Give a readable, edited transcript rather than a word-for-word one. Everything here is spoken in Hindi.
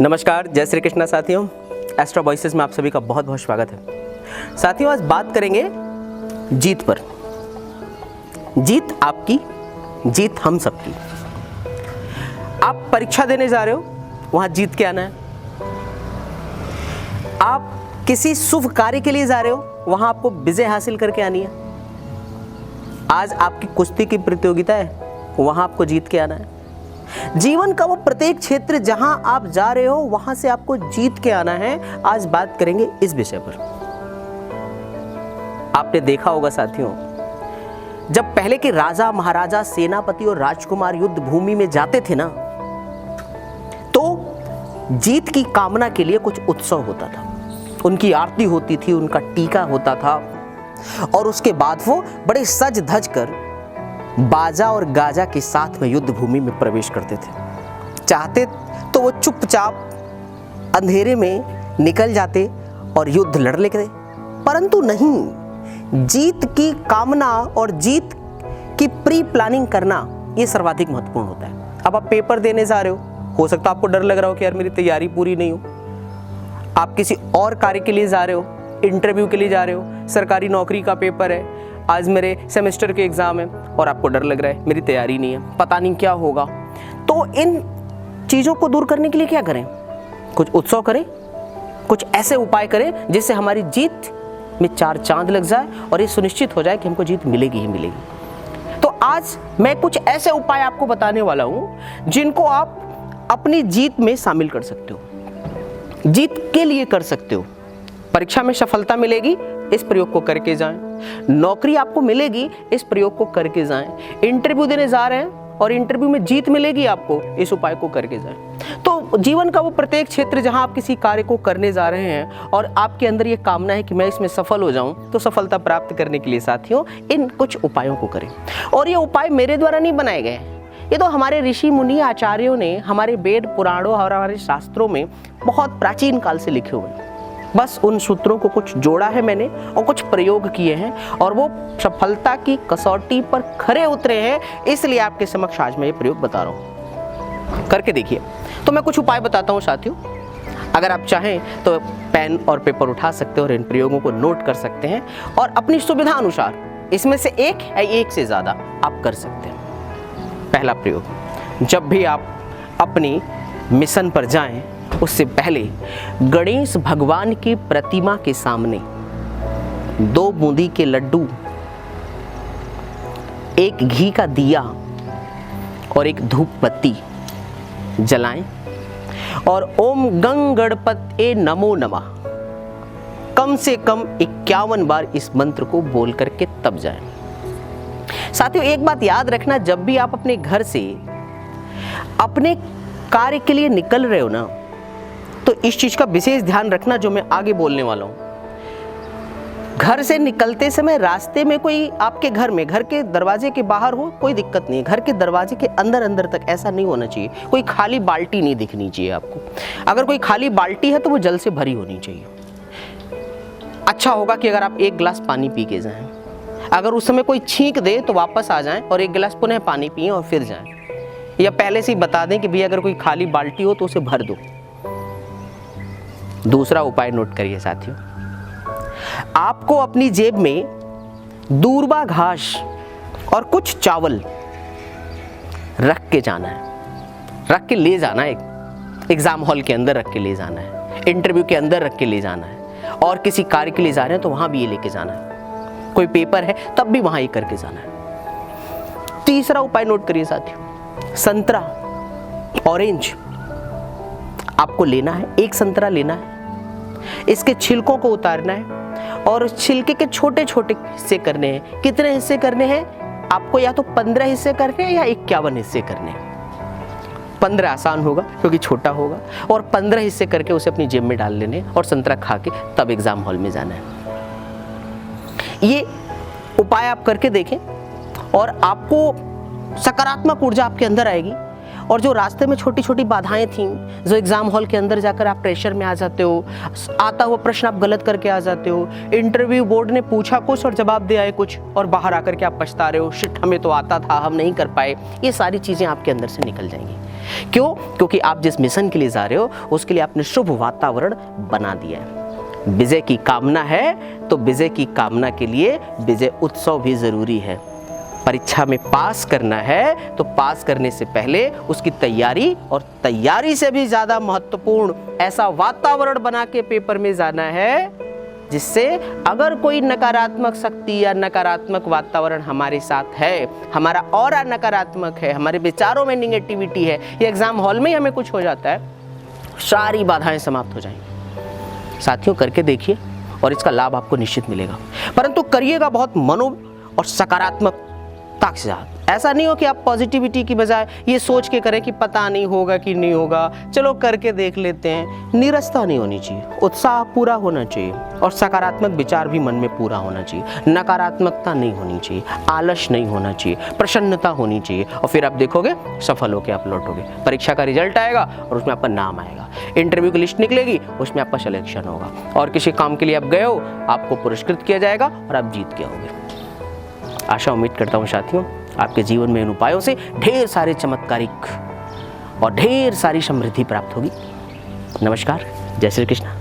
नमस्कार, जय श्री कृष्णा साथियों। एस्ट्रो वॉइसेस में आप सभी का बहुत बहुत स्वागत है। साथियों, आज बात करेंगे जीत पर। जीत आपकी, जीत हम सबकी। आप परीक्षा देने जा रहे हो, वहां जीत के आना है। आप किसी शुभ कार्य के लिए जा रहे हो, वहां आपको विजय हासिल करके आनी है। आज आपकी कुश्ती की प्रतियोगिता है, वहां आपको जीत के आना है। जीवन का वो प्रत्येक क्षेत्र जहां आप जा रहे हो, वहां से आपको जीत के आना है। आज बात करेंगे इस विषय पर। आपने देखा होगा साथियों, जब पहले के राजा महाराजा, सेनापति और राजकुमार युद्ध भूमि में जाते थे ना, तो जीत की कामना के लिए कुछ उत्सव होता था। उनकी आरती होती थी, उनका टीका होता था, और उसके बाद वो बड़े सज धज कर बाजा और गाजा के साथ में युद्ध भूमि में प्रवेश करते थे। चाहते तो वो चुपचाप अंधेरे में निकल जाते और युद्ध लड़ लेते, परंतु नहीं, जीत की कामना और जीत की प्री प्लानिंग करना ये सर्वाधिक महत्वपूर्ण होता है। अब आप पेपर देने जा रहे हो सकता है आपको डर लग रहा हो कि यार मेरी तैयारी पूरी नहीं हो। आप किसी और कार्य के लिए जा रहे हो, इंटरव्यू के लिए जा रहे हो, सरकारी नौकरी का पेपर है, आज मेरे सेमेस्टर के एग्जाम है और आपको डर लग रहा है मेरी तैयारी नहीं है, पता नहीं क्या होगा। तो इन चीज़ों को दूर करने के लिए क्या करें? कुछ उत्सव करें, कुछ ऐसे उपाय करें जिससे हमारी जीत में चार चांद लग जाए और ये सुनिश्चित हो जाए कि हमको जीत मिलेगी ही मिलेगी। तो आज मैं कुछ ऐसे उपाय आपको बताने वाला हूं जिनको आप अपनी जीत में शामिल कर सकते हो, जीत के लिए कर सकते हो। परीक्षा में सफलता मिलेगी, इस प्रयोग को करके जाएं। नौकरी आपको मिलेगी, इस प्रयोग को करके जाएं। इंटरव्यू देने जा रहे हैं और इंटरव्यू में जीत मिलेगी आपको, इस उपाय को करके जाएं। तो जीवन का वो प्रत्येक क्षेत्र जहां आप किसी कार्य को करने जा रहे हैं और आपके अंदर ये कामना है कि मैं इसमें सफल हो जाऊं, तो सफलता प्राप्त करने के लिए साथियों इन कुछ उपायों को करें। और ये उपाय मेरे द्वारा नहीं बनाए गए, ये तो हमारे ऋषि मुनि आचार्यों ने हमारे वेद पुराणों और हमारे शास्त्रों में बहुत प्राचीन काल से लिखे हुए हैं। बस उन सूत्रों को कुछ जोड़ा है मैंने और कुछ प्रयोग किए हैं, और वो सफलता की कसौटी पर खरे उतरे हैं। इसलिए आपके समक्ष आज मैं ये प्रयोग बता रहा हूँ, करके देखिए। तो मैं कुछ उपाय बताता हूँ साथियों, अगर आप चाहें तो पेन और पेपर उठा सकते हैं और इन प्रयोगों को नोट कर सकते हैं, और अपनी सुविधा अनुसार इसमें से एक या एक से ज़्यादा आप कर सकते हैं। पहला प्रयोग, जब भी आप अपनी मिशन पर जाएं, उससे पहले गणेश भगवान की प्रतिमा के सामने 2 बूंदी के लड्डू, एक घी का दिया और एक धूप बत्ती जलाएं, और ओम गंग गणपते नमो नमः कम से कम 51 बार इस मंत्र को बोल करके तब जाएं। साथियों, एक बात याद रखना, जब भी आप अपने घर से अपने कार्य के लिए निकल रहे हो ना, तो इस चीज का विशेष ध्यान रखना जो मैं आगे बोलने वाला हूं। घर से निकलते समय रास्ते में कोई आपके घर में, घर के दरवाजे के बाहर हो, कोई दिक्कत नहीं है। घर के दरवाजे के अंदर अंदर तक ऐसा नहीं होना चाहिए। कोई खाली बाल्टी नहीं दिखनी चाहिए आपको। अगर कोई खाली बाल्टी है तो वो जल से भरी होनी चाहिए। अच्छा होगा कि अगर आप 1 गिलास पानी पी के जाएं, अगर उस समय कोई छींक दे तो वापस आ जाएं और 1 गिलास पुनः पानी पिए और फिर जाएं। या पहले से ही बता दें कि भैया अगर कोई खाली बाल्टी हो तो उसे भर दो। दूसरा उपाय नोट करिए साथियों, आपको अपनी जेब में दूर्वा घास और कुछ चावल रख के जाना है, रख के ले जाना है। एग्जाम हॉल के अंदर रख के ले जाना है, इंटरव्यू के अंदर रख के ले जाना है, और किसी कार्य के लिए जा रहे हैं तो वहां भी ये लेके जाना है। कोई पेपर है तब भी वहां ये करके जाना है। तीसरा उपाय नोट करिए साथियों, संतरा, ऑरेंज आपको लेना है। 1 संतरा लेना है, इसके छिलकों को उतारना है और छिलके के छोटे छोटे हिस्से करने हैं। कितने हिस्से करने हैं आपको? या तो 15 हिस्से करने हैं या 51 हिस्से करने हैं। 15 आसान होगा क्योंकि छोटा होगा, और 15 हिस्से करके उसे अपनी जेब में डाल लेने और संतरा खा के तब एग्जाम हॉल में जाना है। ये उपाय आप करके देखें और आपको सकारात्मक ऊर्जा आपके अंदर आएगी, और जो रास्ते में छोटी छोटी बाधाएं थीं, जो एग्जाम हॉल के अंदर जाकर आप प्रेशर में आ जाते हो, आता हुआ प्रश्न आप गलत करके आ जाते हो, इंटरव्यू बोर्ड ने पूछा कुछ और जवाब दे आए कुछ, और बाहर आकर के आप पछता रहे हो, शिट हमें तो आता था, हम नहीं कर पाए, ये सारी चीज़ें आपके अंदर से निकल जाएंगी। क्यों? क्योंकि आप जिस मिशन के लिए जा रहे हो उसके लिए आपने शुभ वातावरण बना दिया है। विजय की कामना है तो विजय की कामना के लिए विजय उत्सव भी जरूरी है। परीक्षा में पास करना है तो पास करने से पहले उसकी तैयारी, और तैयारी से भी ज्यादा महत्वपूर्ण ऐसा वातावरण बना के पेपर में जाना है जिससे अगर कोई नकारात्मक शक्ति या नकारात्मक वातावरण हमारे साथ है, हमारा ऑरा नकारात्मक है, हमारे विचारों में निगेटिविटी है, ये एग्जाम हॉल में ही हमें कुछ हो जाता है, सारी बाधाएं समाप्त हो जाएंगी। साथियों, करके देखिए और इसका लाभ आपको निश्चित मिलेगा, परंतु करिएगा बहुत मनो और सकारात्मक के साथ। ऐसा नहीं हो कि आप पॉजिटिविटी की बजाय ये सोच के करें कि पता नहीं होगा कि नहीं होगा, चलो करके देख लेते हैं। निरस्ता नहीं होनी चाहिए, उत्साह पूरा होना चाहिए और सकारात्मक विचार भी मन में पूरा होना चाहिए। नकारात्मकता नहीं होनी चाहिए, आलस नहीं होना चाहिए, प्रसन्नता होनी चाहिए, और फिर आप देखोगे सफल होकर आप लौटोगे। परीक्षा का रिजल्ट आएगा और उसमें आपका नाम आएगा, इंटरव्यू की लिस्ट निकलेगी, उसमें आपका सिलेक्शन होगा, और किसी काम के लिए आप गए हो, आपको पुरस्कृत किया जाएगा और आप जीत के आओगे। आशा उम्मीद करता हूँ साथियों, आपके जीवन में इन उपायों से ढेर सारे चमत्कारिक और ढेर सारी समृद्धि प्राप्त होगी। नमस्कार, जय श्री कृष्ण।